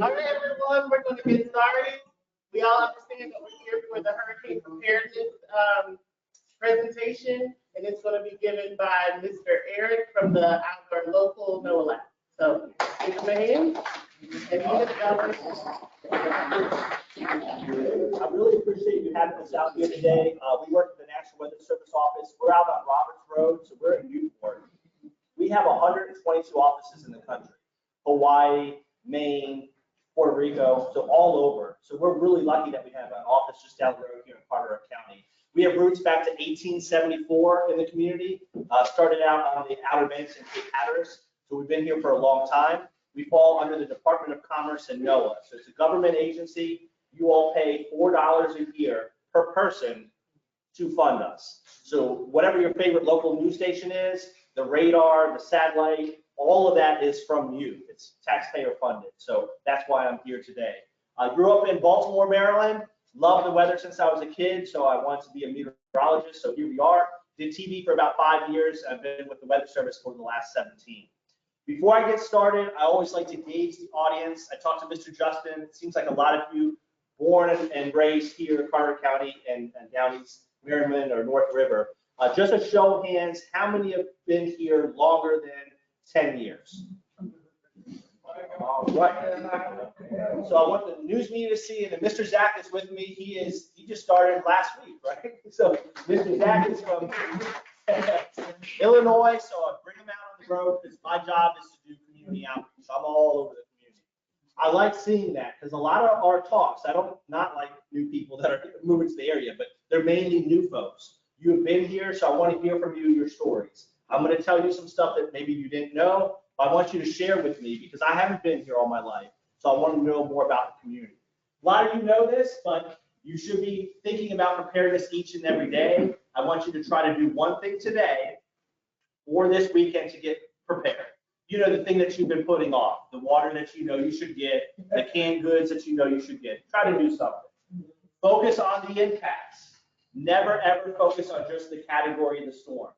All right, everyone, we're going to get started. We all understand that we're here for the hurricane preparedness presentation, and it's going to be given by Mr. Eric from our local NOAA lab. So, give him a hand. And I really appreciate you having us out here today. We work at the National Weather Service office. We're out on Roberts Road, so we're in Newport. We have 122 offices in the country: Hawaii, Maine, Puerto Rico, so all over. So we're really lucky that we have an office just down the road here in Carteret County. We have roots back to 1874 in the community. Started out on the Outer Banks and Cape Hatteras, so we've been here for a long time. We fall under the Department of Commerce and NOAA, so it's a government agency. You all pay $4 a year per person to fund us. So whatever your favorite local news station is, the radar, the satellite, all of that is from you. It's taxpayer funded. So that's why I'm here today. I grew up in Baltimore, Maryland. Loved the weather since I was a kid, so I wanted to be a meteorologist. So here we are. Did TV for about 5 years. I've been with the Weather Service for the last 17. Before I get started, I always like to gauge the audience. I talked to Mr. Justin. It seems like a lot of you born and raised here in Carteret County and down East Merriman or North River. Just a show of hands, how many have been here longer than 10 years? All right. So I want the news media to see, and Mr. Zach is with me. He just started last week, right? So Mr. Zach is from Illinois, so I bring him out on the road because my job is to do community outreach. I'm all over the community. I like seeing that because a lot of our talks, I don't not like new people that are moving to the area, but they're mainly new folks. You have been here, so I want to hear from you your stories. I'm going to tell you some stuff that maybe you didn't know. I want you to share with me because I haven't been here all my life, so I want to know more about the community. A lot of you know this, but you should be thinking about preparedness each and every day. I want you to try to do one thing today or this weekend to get prepared. You know, the thing that you've been putting off, the water that you know you should get, the canned goods that you know you should get. Try to do something. Focus on the impacts. Never, ever focus on just the category of the storm.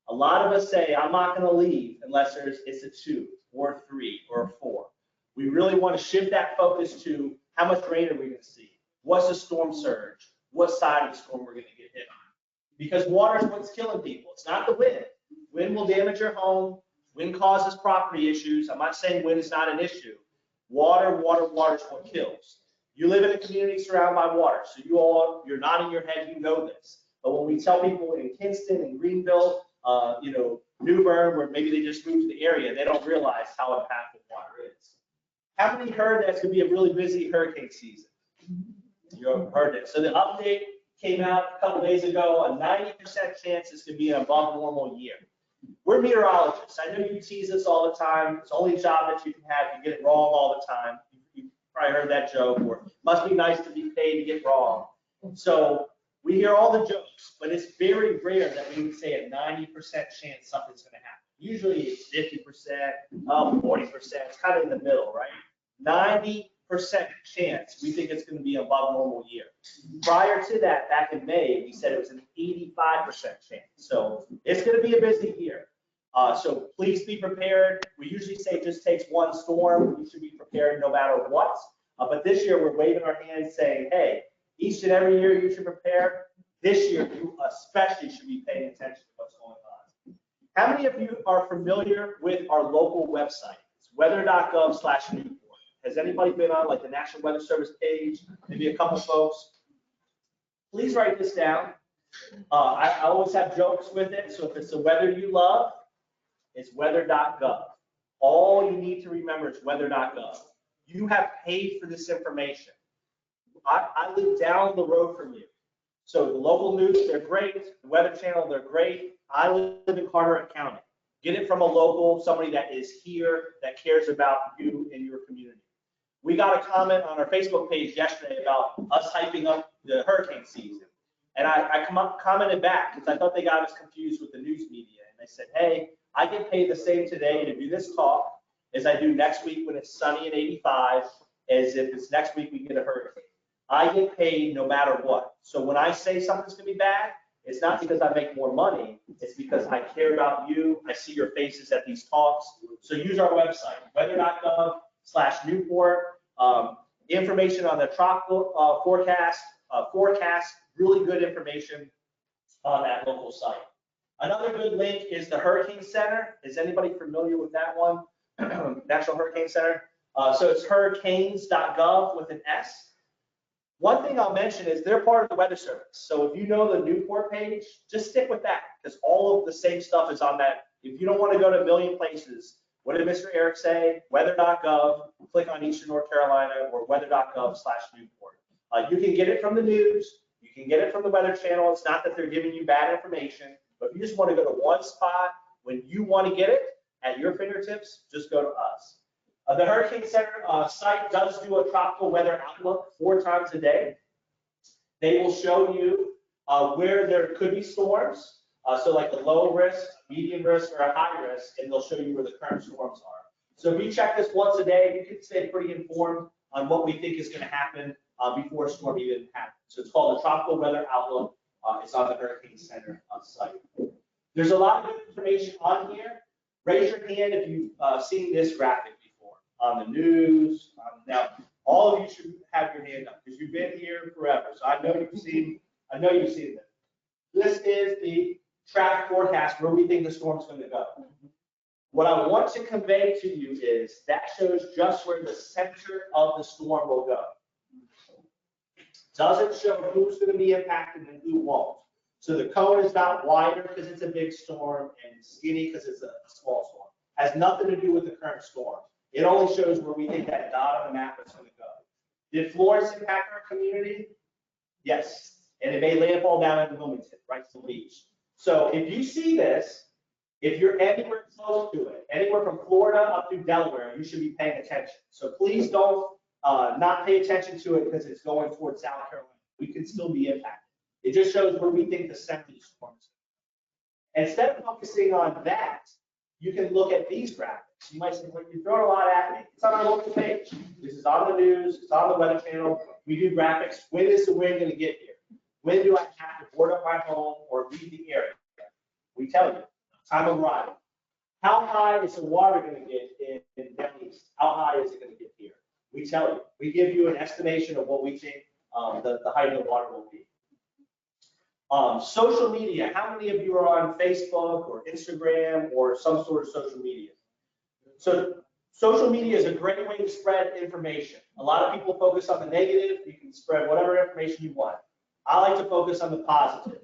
A lot of us say, I'm not going to leave unless it's a 2 or a 3 or a 4. We really want to shift that focus to how much rain are we going to see? What's the storm surge? What side of the storm we're going to get hit on? Because water is what's killing people. It's not the wind. Wind will damage your home. Wind causes property issues. I'm not saying wind is not an issue. Water is what kills. You live in a community surrounded by water, so you're nodding your head, you know this. But when we tell people in Kinston and Greenville, New Bern, where maybe they just moved to the area, they don't realize how impactful water is. How many heard that it's going to be a really busy hurricane season? You heard it. So the update came out a couple days ago, a 90% chance it's going to be an above normal year. We're meteorologists. I know you tease us all the time. It's the only job that you can have. You get it wrong all the time. You probably heard that joke, or must be nice to be paid to get wrong. So we hear all the jokes, but it's very rare that we would say a 90% chance something's going to happen. Usually it's 50%, 40%. It's kind of in the middle, right? 90% chance we think it's going to be above normal year. Prior to that, back in May, we said it was an 85% chance. So it's going to be a busy year. So please be prepared. We usually say it just takes one storm. You should be prepared no matter what. But this year we're waving our hands saying, hey, each and every year you should prepare. This year you especially should be paying attention to what's going on. How many of you are familiar with our local website? It's weather.gov/Newport. Has anybody been on like the National Weather Service page? Maybe a couple folks. Please write this down. I always have jokes with it. So if it's the weather you love, it's weather.gov. All you need to remember is weather.gov. You have paid for this information. I live down the road from you. So the local news, they're great. The Weather Channel, they're great. I live in Carteret County. Get it from a local, somebody that is here, that cares about you and your community. We got a comment on our Facebook page yesterday about us hyping up the hurricane season. And I commented back because I thought they got us confused with the news media. And they said, hey, I get paid the same today to do this talk as I do next week when it's sunny and 85, as if it's next week we get a hurricane. I get paid no matter what. So when I say something's gonna be bad, it's not because I make more money, it's because I care about you. I see your faces at these talks. So use our website, weather.gov/Newport. Information on the tropical forecast, really good information on that local site. Another good link is the Hurricane Center. Is anybody familiar with that one? National Hurricane Center. So it's hurricanes.gov with an S. One thing I'll mention is they're part of the Weather Service. So if you know the Newport page, just stick with that because all of the same stuff is on that. If you don't want to go to a million places, what did Mr. Eric say? Weather.gov, click on Eastern North Carolina or weather.gov/Newport. You can get it from the news. You can get it from the Weather Channel. It's not that they're giving you bad information, but if you just want to go to one spot when you want to get it at your fingertips, just go to us. The Hurricane Center site does do a tropical weather outlook 4 times a day. They will show you where there could be storms, so like a low risk, medium risk, or a high risk, and they'll show you where the current storms are. So if you check this once a day, you can stay pretty informed on what we think is going to happen before a storm even happens. So it's called the Tropical Weather Outlook. It's on the Hurricane Center site. There's a lot of good information on here. Raise your hand if you've seen this graphic before on the news. Now, all of you should have your hand up because you've been here forever. So I know you've seen this. This is the traffic forecast where we think the storm's going to go. What I want to convey to you is that shows just where the center of the storm will go. Doesn't show who's going to be impacted and who won't. So the cone is not wider because it's a big storm and skinny because it's a small storm. Has nothing to do with the current storm. It only shows where we think that dot on the map is going to go. Did Florence impact our community? Yes. And it made landfall down in Wilmington, right to the beach. So if you see this, if you're anywhere close to it, anywhere from Florida up to Delaware, you should be paying attention. So please don't not pay attention to it because it's going towards South Carolina. We can still be impacted. It just shows where we think the center of the storm is. Instead of focusing on that, you can look at these graphics. You might say, well, you're throwing a lot at me. It's on our local page. This is on the news. It's on the Weather Channel. We do graphics. When is the wind going to get here? When do I have to board up my home or leave the area? We tell you, time of arrival. How high is the water going to get in down east? How high is it going to get here? We tell you. We give you an estimation of what we think the height of the water will be. Social media. How many of you are on Facebook or Instagram or some sort of social media? So social media is a great way to spread information. A lot of people focus on the negative. You can spread whatever information you want. I like to focus on the positive.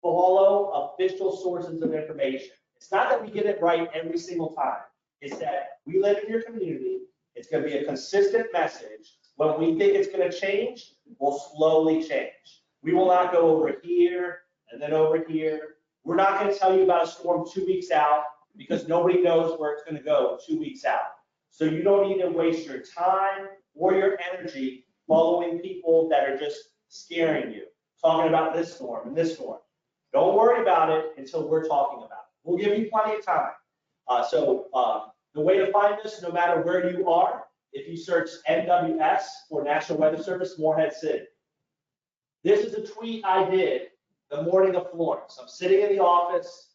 Follow official sources of information. It's not that we get it right every single time. It's that we live in your community. It's going to be a consistent message. When we think it's going to change, we'll slowly change. We will not go over here and then over here. We're not going to tell you about a storm 2 weeks out because nobody knows where it's going to go 2 weeks out. So you don't need to waste your time or your energy following people that are just scaring you, talking about this storm and this storm. Don't worry about it until we're talking about it. We'll give you plenty of time. The way to find us, no matter where you are, if you search NWS or National Weather Service, Morehead City. This is a tweet I did the morning of Florence. I'm sitting in the office,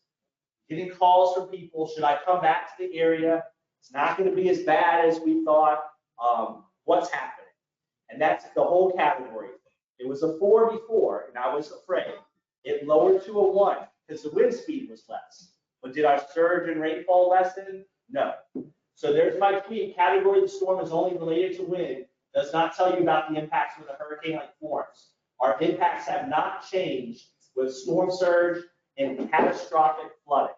getting calls from people. Should I come back to the area? It's not going to be as bad as we thought. What's happening? And that's the whole category thing. It was a 4 before, and I was afraid. It lowered to a 1 because the wind speed was less. But did our surge and rainfall lessen? No. So there's my tweet. Category of the storm is only related to wind. Does not tell you about the impacts with a hurricane like Florence. Our impacts have not changed with storm surge and catastrophic flooding.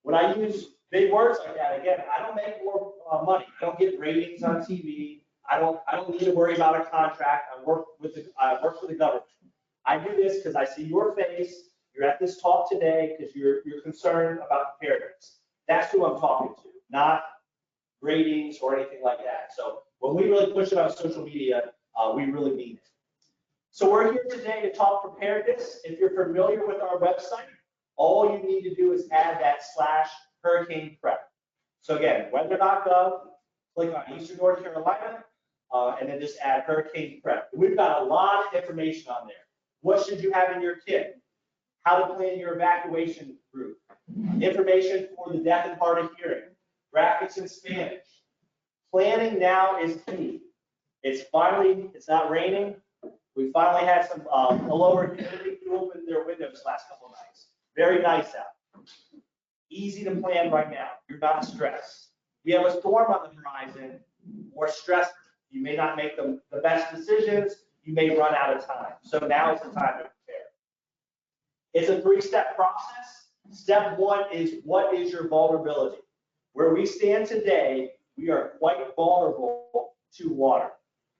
When I use big words like that, again, I don't make more money. I don't get ratings on TV. I don't need to worry about a contract. I work for the government. I do this because I see your face. You're at this talk today because you're concerned about preparedness. That's who I'm talking to, not ratings or anything like that. So when we really push it on social media, we really mean it. So we're here today to talk preparedness. If you're familiar with our website, all you need to do is add that /hurricane prep. So again, weather.gov, click on Eastern North Carolina, and then just add hurricane prep. We've got a lot of information on there. What should you have in your kit? How to plan your evacuation route. Information for the deaf and hard of hearing. Graphics in Spanish. Planning now is key. It's not raining. We finally had some a lower humidity. Who opened their windows last couple of nights? Very nice out. Easy to plan right now. You're not stressed. We have a storm on the horizon. More stressed. You may not make the best decisions. You may run out of time. So now is the time to prepare. It's a 3-step process. Step 1 is, what is your vulnerability? Where we stand today, we are quite vulnerable to water.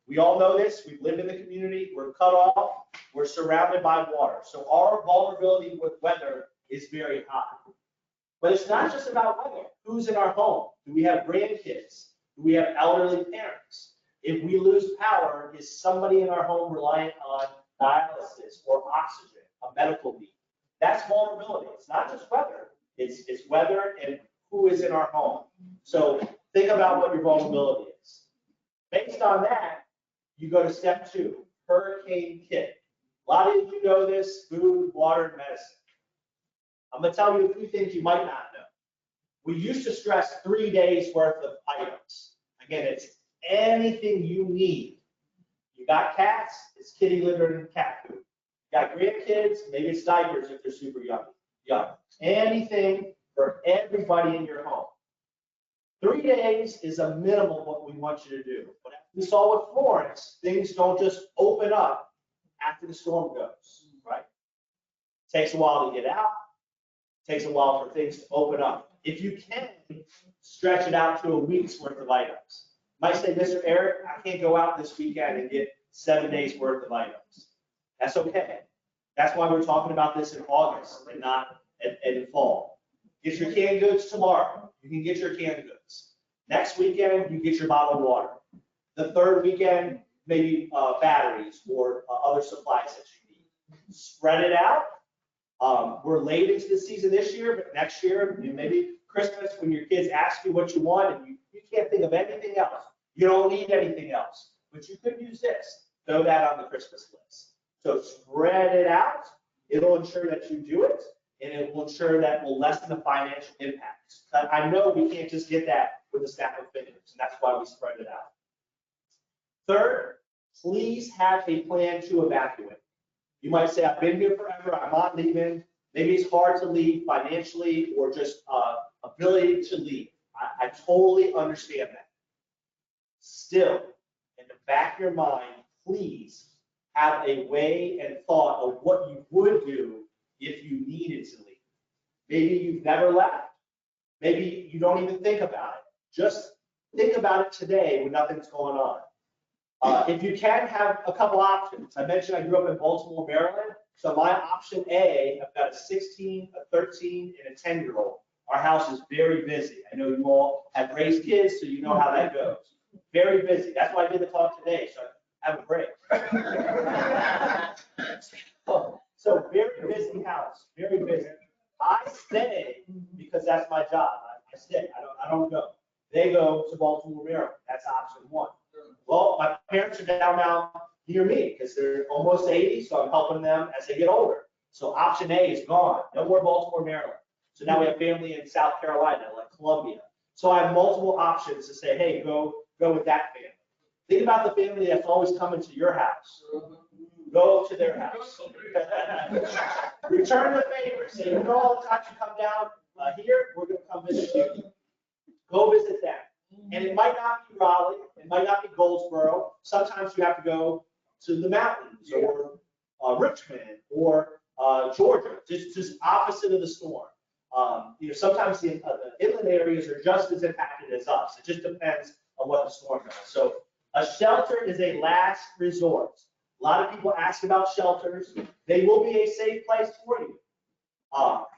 We all know this. We've lived in the community. We're cut off. We're surrounded by water. So our vulnerability with weather is very high. But it's not just about weather. Who's in our home? Do we have grandkids? Do we have elderly parents? If we lose power, is somebody in our home reliant on dialysis or oxygen, a medical need? That's vulnerability. It's not just weather. It's weather and who is in our home. So think about what your vulnerability is. Based on that, you go to step 2, hurricane kit. A lot of you know this: food, water, and medicine. I'm going to tell you a few things you might not know. We used to stress 3 days worth of items. Again, it's anything you need. You got cats, it's kitty litter and cat food. You got grandkids, maybe it's diapers if they're super young. Anything for everybody in your home. 3 days is a minimum what we want you to do. But as we saw with Florence, things don't just open up after the storm goes, right? It takes a while to get out. It takes a while for things to open up. If you can, stretch it out to a week's worth of items. You might say, Mr. Eric, I can't go out this weekend and get 7 days worth of items. That's okay. That's why we're talking about this in August and not in fall. Get your canned goods tomorrow. You can get your canned goods. Next weekend, you get your bottled water. The third weekend, maybe batteries or other supplies that you need. Spread it out. We're late into the season this year, but next year, maybe Christmas, when your kids ask you what you want and you can't think of anything else. You don't need anything else, but you could use this. Throw that on the Christmas list. So spread it out. It'll ensure that you do it, and it will ensure that will lessen the financial impacts. I know we can't just get that with a snap of fingers, and that's why we spread it out. Third, please have a plan to evacuate. You might say, I've been here forever, I'm not leaving. Maybe it's hard to leave financially or just ability to leave. I totally understand that. Still, in the back of your mind, please have a way and thought of what you would do if you needed to leave. Maybe you've never left. Maybe you don't even think about it. Just think about it today when nothing's going on. If you can, have a couple options. I mentioned I grew up in Baltimore, Maryland. So my option A, I've got a 16, a 13, and a 10-year-old. Our house is very busy. I know you all have raised kids, so you know how that goes. Very busy. That's why I did the talk today, so I have a break. So very busy house, very busy. I stay because that's my job. I stay. I don't go. They go to Baltimore, Maryland. That's option 1. Well, my parents are down now near me because they're almost 80, so I'm helping them as they get older. So option A is gone. No more Baltimore, Maryland. So now we have family in South Carolina, like Columbia. So I have multiple options to say, hey, go with that family. Think about the family that's always coming to your house. Go to their house. Return the favor. Say, you know, all the time you come down here, we're going to come visit you. Go visit them. And it might not be Raleigh, it might not be Goldsboro. Sometimes you have to go to the mountains or Richmond or Georgia, just opposite of the storm. Sometimes the inland areas are just as impacted as us. It just depends on what the storm does. So a shelter is a last resort. A lot of people ask about shelters. They will be a safe place for you.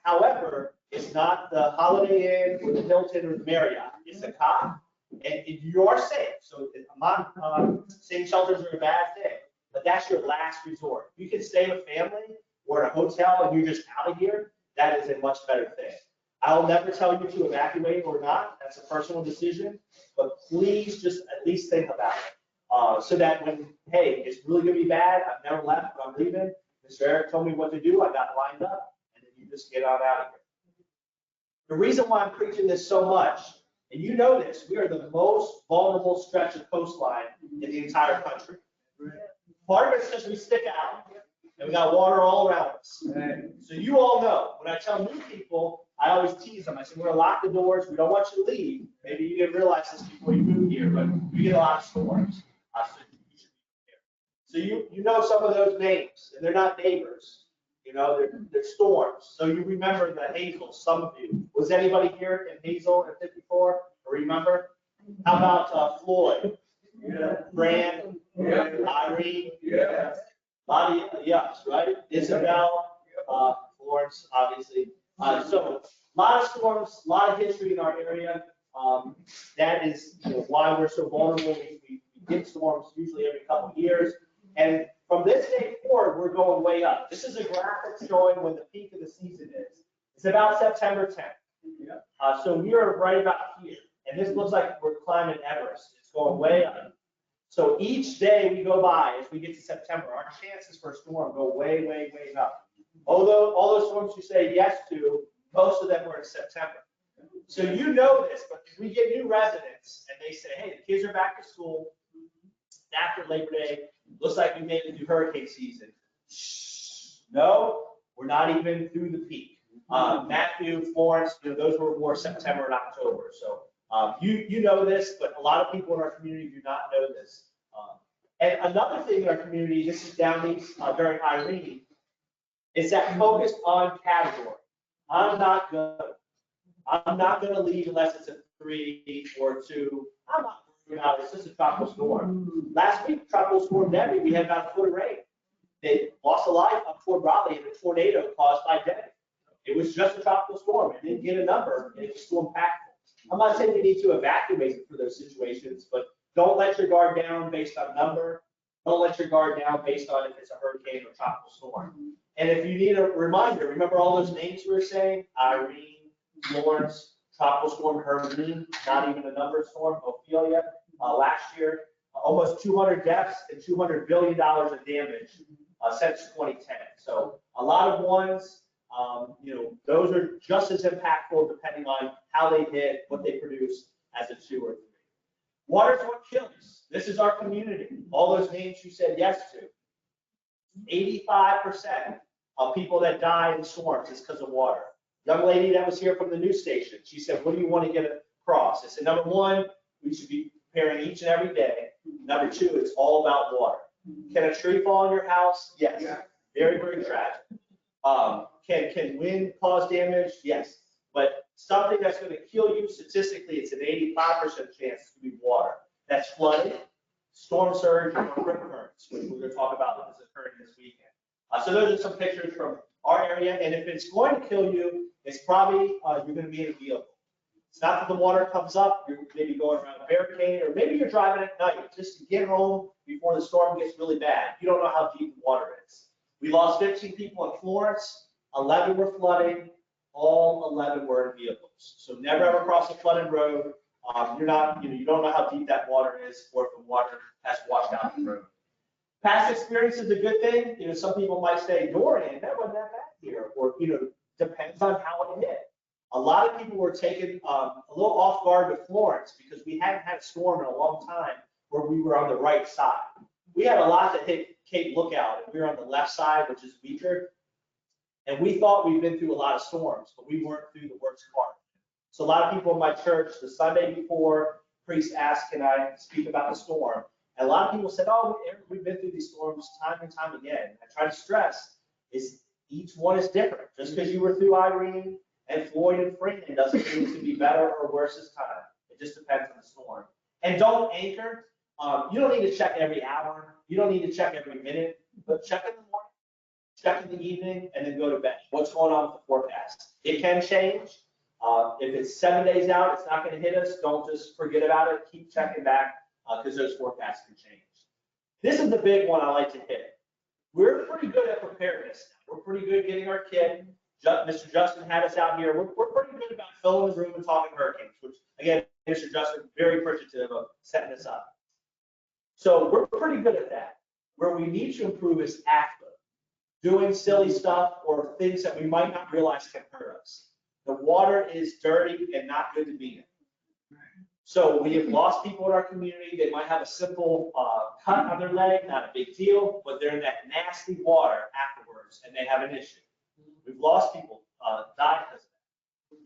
However, it's not the Holiday Inn or the Hilton or the Marriott. It's a cot, and you are safe. So I'm not saying shelters are a bad thing, but that's your last resort. You can stay with family or in a hotel and you're just out of here. That is a much better thing. I'll never tell you to evacuate or not. That's a personal decision, but please just at least think about it. So that when, hey, it's really gonna be bad, I've never left, but I'm leaving. Mr. Eric told me what to do, I got lined up, and then you just get on out of here. The reason why I'm preaching this so much And you know this, we are the most vulnerable stretch of coastline in the entire country. Part of it's because we stick out and we got water all around us. So you all know, when I tell new people, I always tease them. I say, we're gonna lock the doors. We don't want you to leave. Maybe you didn't realize this before you moved here, but we get a lot of storms. So you should be prepared. So you know some of those names, and they're not neighbors. You know, they're storms. So you remember the Hazel, some of you. Was anybody here in Hazel at 54? Or remember? How about Floyd? Fran? Irene? A lot of yes, right? Isabel, Florence, obviously. So a lot of storms, a lot of history in our area. That is why we're so vulnerable. We get storms usually every couple of years. And from this day forward, we're going way up. This is a graphic showing when the peak of the season is. It's about September 10th. So we are right about here. And this looks like we're climbing Everest. It's going way up. So each day we go by, as we get to September, our chances for a storm go way, way, way up. Although all those storms you say yes to, most of them were in September. So you know this, but if we get new residents and they say, hey, the kids are back to school after Labor Day, looks like we made it through hurricane season. No, we're not even through the peak. Matthew, Florence, those were more September and October. So you know this, but a lot of people in our community do not know this. And another thing in our community, this is down east during Irene, is that focused on category. I'm not going to leave unless it's a 3 or 2. I'm not worried about it. It's just a tropical storm. Last week, tropical storm Debbie, we had about a foot of rain. They lost a life up Fort Raleigh in a tornado caused by Debbie. It was just a tropical storm. It didn't get a number, and it was still impactful. I'm not saying you need to evacuate for those situations, but don't let your guard down based on number. Don't let your guard down based on if it's a hurricane or tropical storm. And if you need a reminder, remember all those names we were saying? Irene, Florence, tropical storm Hermine, not even a number storm, Ophelia. Last year, almost 200 deaths and $200 billion of damage since 2010. So a lot of ones, those are just as impactful depending on how they hit, what they produce as a 2 or 3. Water's what kills. This is our community. All those names you said yes to. 85% of people that die in storms is because of water. Young lady that was here from the news station, she said, what do you want to get across? I said, number 1, we should be preparing each and every day. Number 2, it's all about water. Can a tree fall on your house? Yes. Very, very tragic. Can wind cause damage? Yes. But something that's going to kill you, statistically, it's an 85% chance to be water. That's flooding, storm surge, and rip currents, which we're going to talk about what is occurring this weekend. So those are some pictures from our area. And if it's going to kill you, it's probably you're going to be in a vehicle. It's not that the water comes up, you're maybe going around a barricade, or maybe you're driving at night just to get home before the storm gets really bad. You don't know how deep the water is. We lost 15 people in Florence, 11 were flooding, all 11 were in vehicles. So never ever cross a flooded road. You don't know how deep that water is, or if the water has washed out the road. Past experience is a good thing. Some people might say, Dorian, that wasn't that bad here, or depends on how it hit. A lot of people were taken a little off guard with Florence because we hadn't had a storm in a long time where we were on the right side. We had a lot that hit Cape Lookout, and we were on the left side, which is weaker. And we thought we'd been through a lot of storms, but we weren't through the worst part. So a lot of people in my church, the Sunday before, priest asked, can I speak about the storm? And a lot of people said, oh, we've been through these storms time and time again. I try to stress is each one is different. Just because you were through Irene and Floyd and Fran doesn't mean it's going to be better or worse this time. It just depends on the storm. And don't anchor. You don't need to check every hour. You don't need to check every minute, but check in the morning, check in the evening, and then go to bed. What's going on with the forecast? It can change. If it's 7 days out, it's not going to hit us. Don't just forget about it. Keep checking back because those forecasts can change. This is the big one I like to hit. We're pretty good at preparedness. We're pretty good at getting our kit. Mr. Justin had us out here. We're pretty good about filling the room and talking hurricanes, which, again, Mr. Justin, very appreciative of setting us up. So we're pretty good at that. Where we need to improve is after. Doing silly stuff or things that we might not realize can hurt us. The water is dirty and not good to be in. So we have lost people in our community. They might have a simple cut on their leg, not a big deal, but they're in that nasty water afterwards and they have an issue. We've lost people, died because of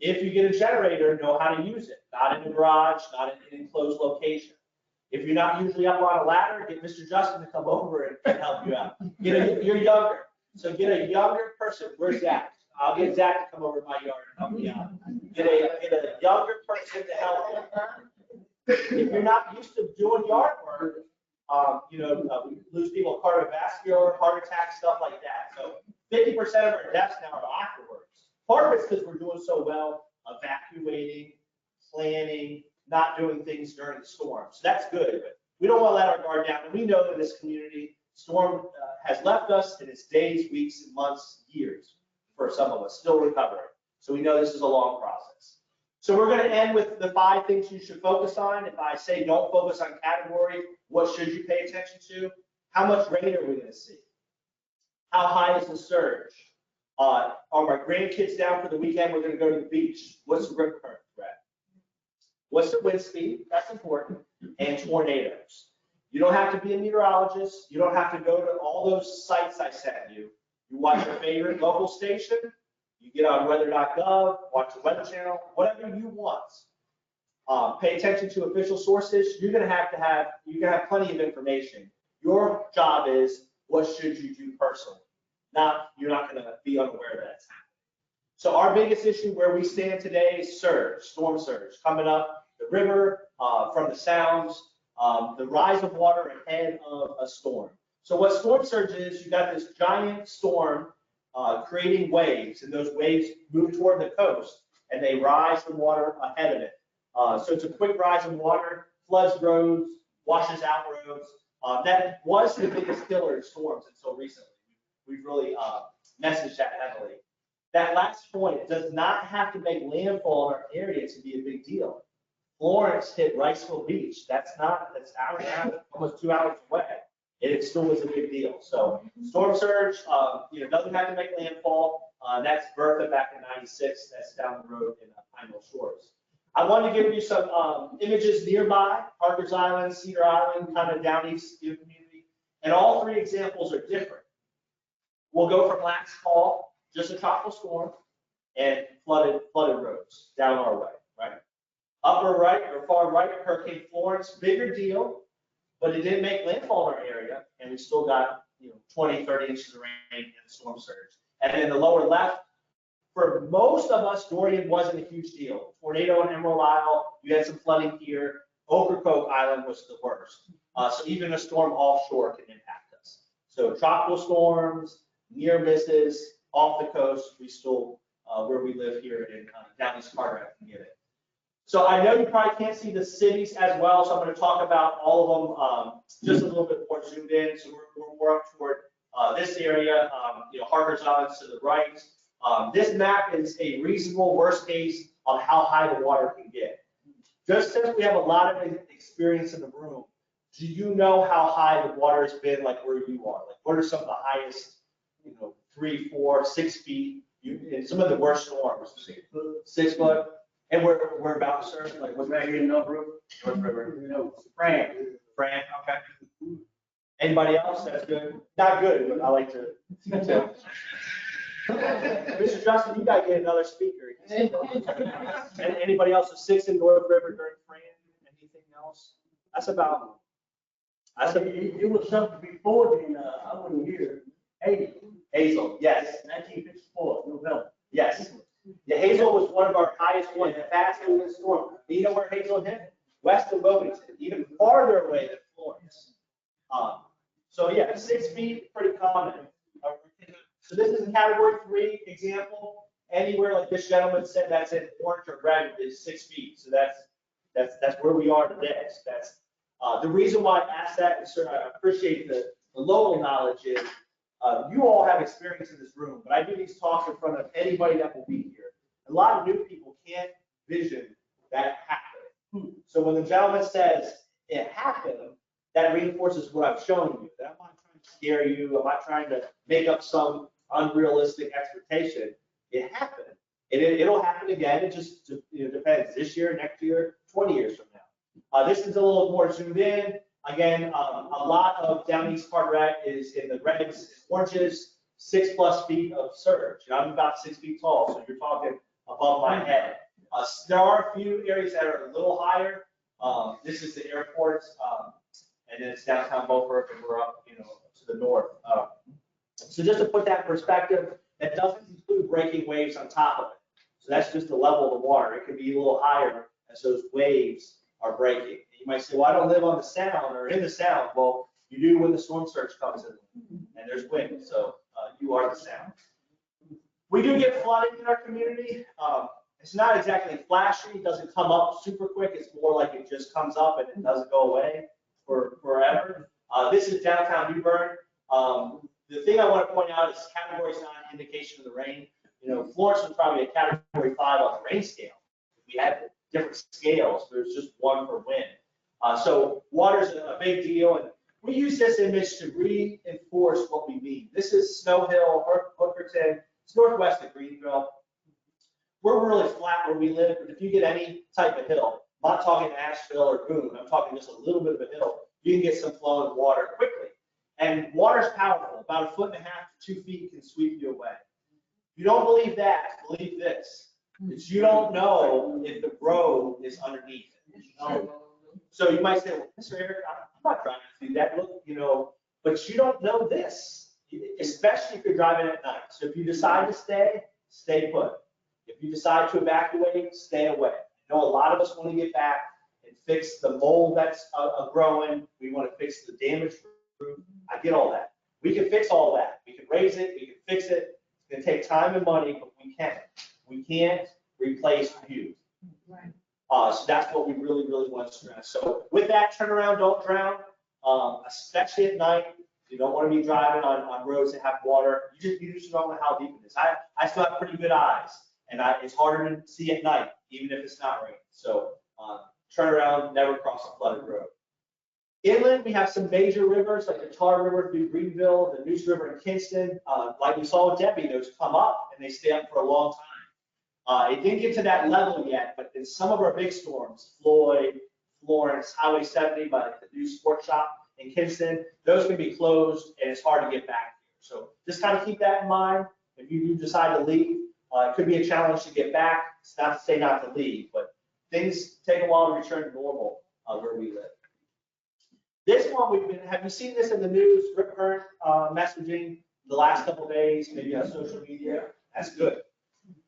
that. If you get a generator, know how to use it. Not in a garage, not in an enclosed location. If you're not usually up on a ladder, get Mr. Justin to come over and help you out. You're younger, so get a younger person. Where's Zach? I'll get Zach to come over to my yard and help me out. Get a younger person to help you. If you're not used to doing yard work, we lose people with cardiovascular, heart attack, stuff like that. So 50% of our deaths now are afterwards. Part of it's because we're doing so well, evacuating, planning, not doing things during the storm. So that's good, but we don't want to let our guard down. And we know in this community, storm has left us and it's days, weeks, and months, years for some of us, still recovering. So we know this is a long process. So we're going to end with the 5 things you should focus on. If I say don't focus on category, what should you pay attention to? How much rain are we going to see? How high is the surge? Are my grandkids down for the weekend? We're going to go to the beach. What's the rip current threat? What's the wind speed? That's important. And tornadoes. You don't have to be a meteorologist. You don't have to go to all those sites I sent you. You watch your favorite local station. You get on weather.gov, watch the Weather Channel, whatever you want. Pay attention to official sources. You're going to have plenty of information. Your job is, what should you do personally? You're not going to be unaware of that. So our biggest issue where we stand today is surge, storm surge, coming up the river from the sounds, the rise of water ahead of a storm. So what storm surge is, you got this giant storm creating waves, and those waves move toward the coast, and they rise the water ahead of it. So it's a quick rise in water, floods roads, washes out roads. That was the biggest killer in storms until recently. We've really messaged that heavily. That last point does not have to make landfall in our area to be a big deal. Florence hit Riceville Beach. That's hour and a half, almost 2 hours away. And it still was a big deal. So storm surge, doesn't have to make landfall. That's Bertha back in '96. That's down the road in Pine Hill Shores. I wanted to give you some images nearby, Parker's Island, Cedar Island, kind of down east of the community. And all 3 examples are different. We'll go from last fall, just a tropical storm, and flooded roads down our way, right? Upper right or far right, Hurricane Florence, bigger deal, but it didn't make landfall in our area, and we still got 20, 30 inches of rain and storm surge. And then the lower left, for most of us, Dorian wasn't a huge deal. Tornado in Emerald Isle, you had some flooding here. Ocracoke Island was the worst. So even a storm offshore can impact us. So tropical storms, near misses, off the coast, we still, where we live here in down East Carteret, can get it. So I know you probably can't see the cities as well, so I'm going to talk about all of them just a little bit more zoomed in. So we're more up toward this area, Harper's Island to the right. This map is a reasonable worst case of how high the water can get. Just since we have a lot of experience in the room, do you know how high the water has been, like where you are? Like what are some of the highest, 3, 4, 6 feet, in some of the worst storms? 6 foot. And we're about, sir, like what's right here in North River? North River. Fran, okay. Anybody else? That's good. Not good, but I like to. Mr. Justin, you gotta get another speaker. And anybody else? A 6 in North River during Fran? Anything else? It was something before then, I wasn't here. Hazel, yes. 1954, November. Yes. Yeah, Hazel was one of our highest ones, fastest in the storm. You know where Hazel hit? West of Bowington, even farther away than Florence. So yeah, 6 feet, pretty common. So this is a category 3 example. Anywhere like this gentleman said that's in orange or red is 6 feet. So that's where we are today. So that's the reason why I asked that, and sir, I appreciate the local knowledge is you all have experience in this room, but I do these talks in front of anybody that will be here. A lot of new people can't vision that happening. So when the gentleman says it happened, that reinforces what I'm showing you. That I'm not trying to scare you. I'm not trying to make up some unrealistic expectation. It happened. It'll happen again. It just depends. This year, next year, 20 years from now. This is a little more zoomed in. Again, a lot of down East Carteret is in the reds and oranges, 6+ feet of surge. I'm about 6 feet tall, so you're talking above my head. There are a few areas that are a little higher. This is the airport, and then it's downtown Beaufort, and we're up, to the north. So just to put that in perspective, that doesn't include breaking waves on top of it. So that's just the level of the water. It could be a little higher as those waves are breaking. And you might say, well, I don't live on the sound or in the sound. Well, you do when the storm surge comes in and there's wind. So you are the sound. We do get flooding in our community. It's not exactly flashy. It doesn't come up super quick. It's more like it just comes up and it doesn't go away for forever. This is downtown New Bern. The thing I want to point out is category is not an indication of the rain. Florence was probably a category 5 on the rain scale. We had different scales. There's just one for wind. So water's a big deal, and we use this image to reinforce what we mean. This is Snow Hill, Hookerton. It's northwest of Greenville. We're really flat where we live, but if you get any type of hill, I'm not talking Asheville or Boone, I'm talking just a little bit of a hill, you can get some flowing water quickly. And water's powerful. About 1.5 to 2 feet can sweep you away. If you don't believe that, believe this. Because you don't know if the road is underneath it. So you might say, well, Mr. Eric, I'm not trying to do that. Look, but you don't know this, especially if you're driving at night. So if you decide to stay put. If you decide to evacuate, stay away. I know a lot of us want to get back and fix the mold that's growing. We want to fix the damaged roof. I get all that. We can fix all that. We can raise it. We can fix it. It's going to take time and money, but we can. We can't replace youth. Right. So that's what we really, really want to stress. So with that, turn around, don't drown, especially at night. You don't want to be driving on roads that have water. You just don't know how deep it is. I still have pretty good eyes, and it's harder to see at night, even if it's not raining. So turn around, never cross a flooded road. Inland, we have some major rivers like the Tar River through Greenville, the Neuse River in Kinston. Like we saw with Debbie, those come up and they stay up for a long time. It didn't get to that level yet, but in some of our big storms, Floyd, Florence, Highway 70 by the new sports shop in Kinston, those can be closed and it's hard to get back here. So just kind of keep that in mind. If you do decide to leave, it could be a challenge to get back. It's not to say not to leave, but things take a while to return to normal where we live. This one, have you seen this in the news, rip current messaging the last couple of days, maybe on social media? That's good.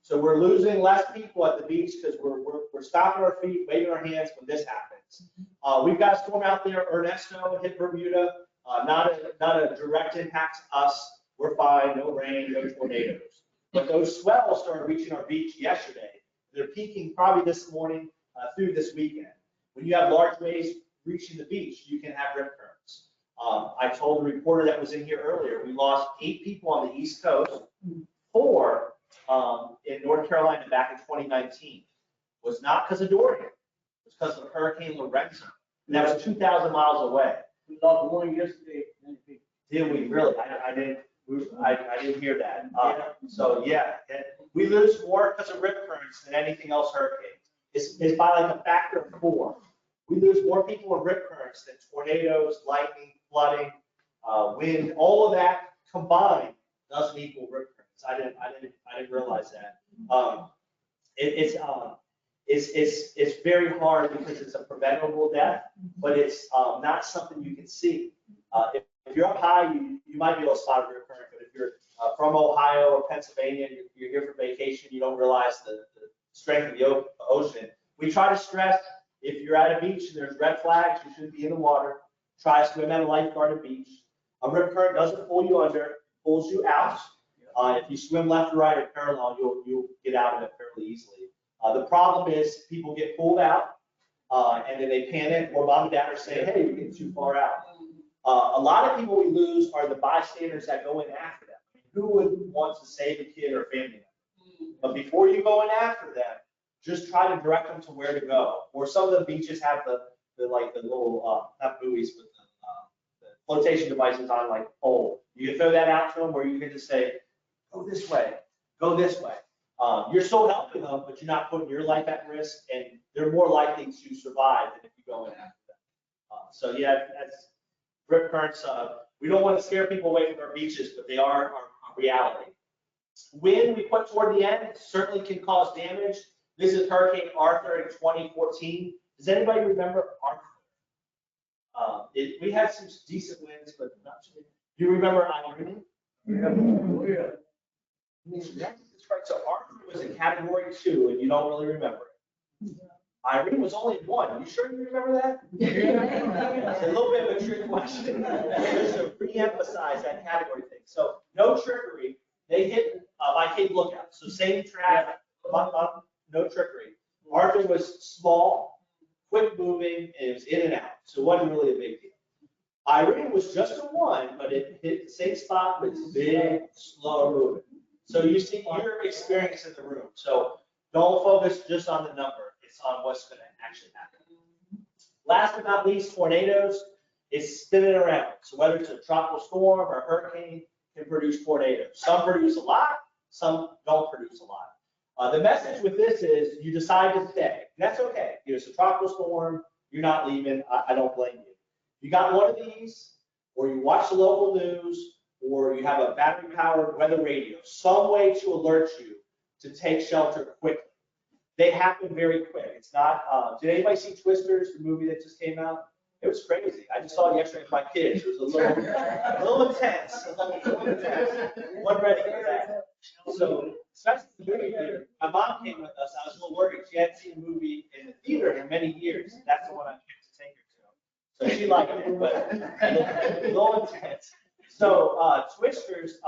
So we're losing less people at the beach because we're stopping our feet, waving our hands when this happens. We've got a storm out there, Ernesto hit Bermuda, not a direct impact to us. We're fine, no rain, no tornadoes. But those swells started reaching our beach yesterday. They're peaking probably this morning through this weekend. When you have large waves reaching the beach, you can have rip currents. I told the reporter that was in here earlier, we lost 8 people on the East Coast, 4 in North Carolina back in 2019. It was not because of Dorian, it was because of Hurricane Lorenzo. And that was 2,000 miles away. We lost one yesterday. Did we really? I didn't hear that. So yeah, we lose more because of rip currents than anything else hurricane. It's by like a factor of 4. We lose more people in rip currents than tornadoes, lightning, flooding, wind. All of that combined doesn't equal rip currents. I didn't realize that. It's very hard because it's a preventable death, but it's not something you can see. If you're up high, you might be able to spot a rip current, but if you're from Ohio or Pennsylvania, you're here for vacation, you don't realize the strength of the ocean. We try to stress, if you're at a beach and there's red flags, you shouldn't be in the water. Try to swim at a lifeguarded beach. A rip current doesn't pull you under, it pulls you out. If you swim left or right or parallel, you'll get out of it fairly easily. The problem is people get pulled out and then they panic, or mom and dad are saying, hey, you're getting too far out. A lot of people we lose are the bystanders that go in after them. I mean, who would want to save a kid or a family member? But before you go in after them, just try to direct them to where to go. Or some of the beaches have the little, not buoys, but the flotation devices on like pole. You can throw that out to them, or you can just say, go this way, go this way. You're still helping them, but you're not putting your life at risk, and they're more likely to survive than if you go in after them. So yeah, that's rip currents. We don't want to scare people away from our beaches, but they are our reality. Wind we put toward the end certainly can cause damage. This is Hurricane Arthur in 2014. Does anybody remember Arthur? We had some decent winds, but not too many. Do you remember Irene? Yeah. That's right. So Arthur was in Category 2, and you don't really remember it. Irene was only 1. You sure you remember that? It's a little bit of a trick question. Just to re-emphasize that category thing. So no trickery. They hit by Cape Lookout. So same track, no trickery. Arthur was small, quick moving, and it was in and out. So it wasn't really a big deal. Irene was just a 1, but it hit the same spot, but it's big, slower moving. So you see your experience in the room. So don't focus just on the number. It's on what's going to actually happen. Last but not least, tornadoes. It's spinning around. So whether it's a tropical storm or a hurricane, can produce tornadoes. Some produce a lot, some don't produce a lot. The message with this is you decide to stay. That's okay. It's a tropical storm. You're not leaving. I don't blame you. You got one of these, or you watch the local news, or you have a battery-powered weather radio, some way to alert you to take shelter quickly. They happen very quick. It's not, did anybody see Twisters, the movie that just came out? It was crazy. I just saw it yesterday with my kids. It was a little intense. Wasn't ready for that. So, especially the movie theater. My mom came with us. I was a little worried. She hadn't seen a movie in the theater in many years. That's the one I picked to take her to. So she liked it, but a little intense. So Twisters,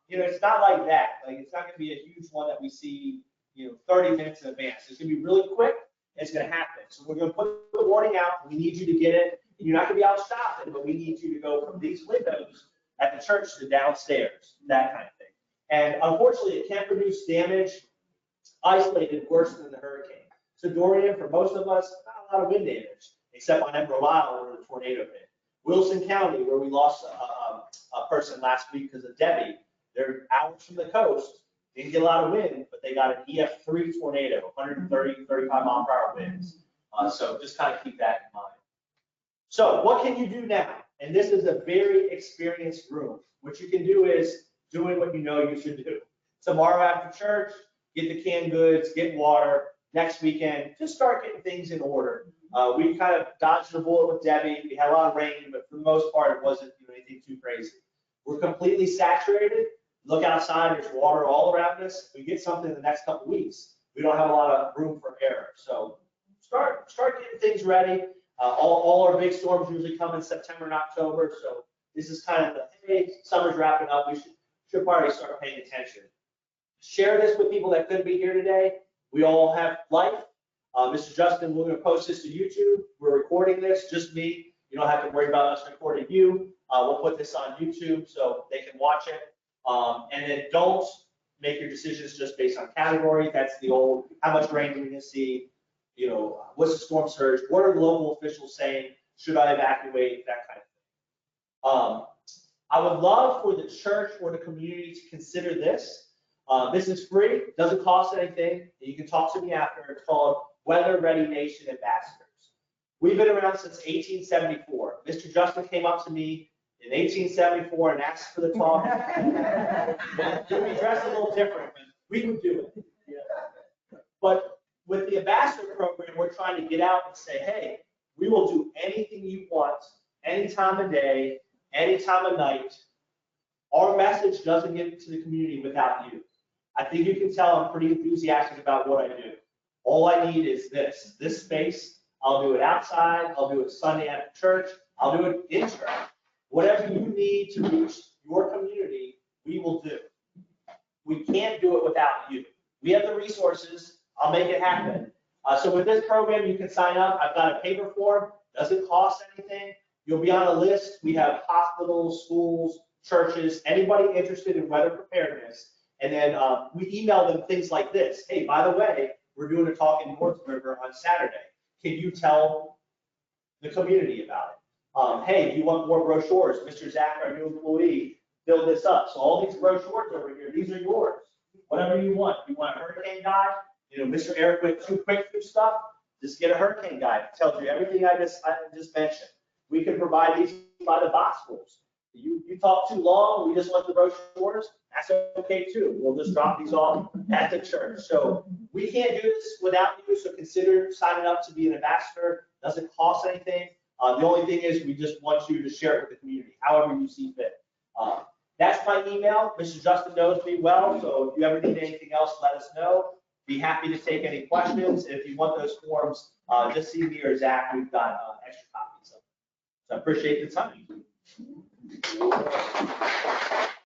it's not like that. Like it's not going to be a huge one that we see, 30 minutes in advance. It's going to be really quick. It's going to happen. So we're going to put the warning out. We need you to get it. You're not going to be out shopping, but we need you to go from these windows at the church to downstairs, that kind of thing. And unfortunately, it can produce damage isolated worse than the hurricane. So Dorian, for most of us, not a lot of wind damage, except on Emerald Isle where the tornado hit. Wilson County, where we lost a person last week because of Debbie, they're hours from the coast. Didn't get a lot of wind, but they got an EF3 tornado, 130, 35 mile per hour winds. So just kind of keep that in mind. So what can you do now? And this is a very experienced room. What you can do is doing what you know you should do. Tomorrow after church, get the canned goods, get water. Next weekend, just start getting things in order. We kind of dodged the bullet with Debbie. We had a lot of rain, but for the most part, it wasn't anything too crazy. We're completely saturated. Look outside, there's water all around us. We get something in the next couple of weeks. We don't have a lot of room for error. So start getting things ready. All our big storms usually come in September and October. So this is kind of the, hey, summer's wrapping up. We should probably start paying attention. Share this with people that couldn't be here today. We all have life. Mr. Justin, we're going to post this to YouTube. We're recording this, just me. You don't have to worry about us recording you. We'll put this on YouTube so they can watch it. And then don't make your decisions just based on category. That's the old, how much rain are we going to see? What's the storm surge? What are the local officials saying? Should I evacuate? That kind of thing. I would love for the church or the community to consider this. This is free, doesn't cost anything. You can talk to me after. It's called Weather Ready Nation Ambassadors. We've been around since 1874. Mr. Justin came up to me in 1874 and asked for the talk. We'd be dressed a little different, but we would do it. But with the ambassador program, we're trying to get out and say, hey, we will do anything you want, any time of day, any time of night. Our message doesn't get to the community without you. I think you can tell I'm pretty enthusiastic about what I do. All I need is this space. I'll do it outside. I'll do it Sunday after church. I'll do it in church. Whatever you need to reach your community, we will do. We can't do it without you. We have the resources. I'll make it happen. So with this program, you can sign up. I've got a paper form. Doesn't cost anything. You'll be on a list. We have hospitals, schools, churches, anybody interested in weather preparedness. And then we email them things like this. Hey, by the way, we're doing a talk in North River on Saturday. Can you tell the community about it? Hey, do you want more brochures? Mr. Zach, our new employee, filled this up. So all these brochures over here, these are yours. whatever you want. You want a hurricane guide? You know, Mr. Eric went too quick through stuff. Just get a hurricane guide. It tells you everything I just mentioned. We can provide these by the box scores. You talk too long, we just want the brochures, that's okay too. We'll just drop these off at the church. So we can't do this without you, so consider signing up to be an ambassador. Doesn't cost anything. The only thing is we just want you to share it with the community, however you see fit. That's my email. Mr. Justin knows me well, so if you ever need anything else, let us know. Be happy to take any questions. If you want those forms, just see me or Zach. We've got extra copies of them. So I appreciate the time.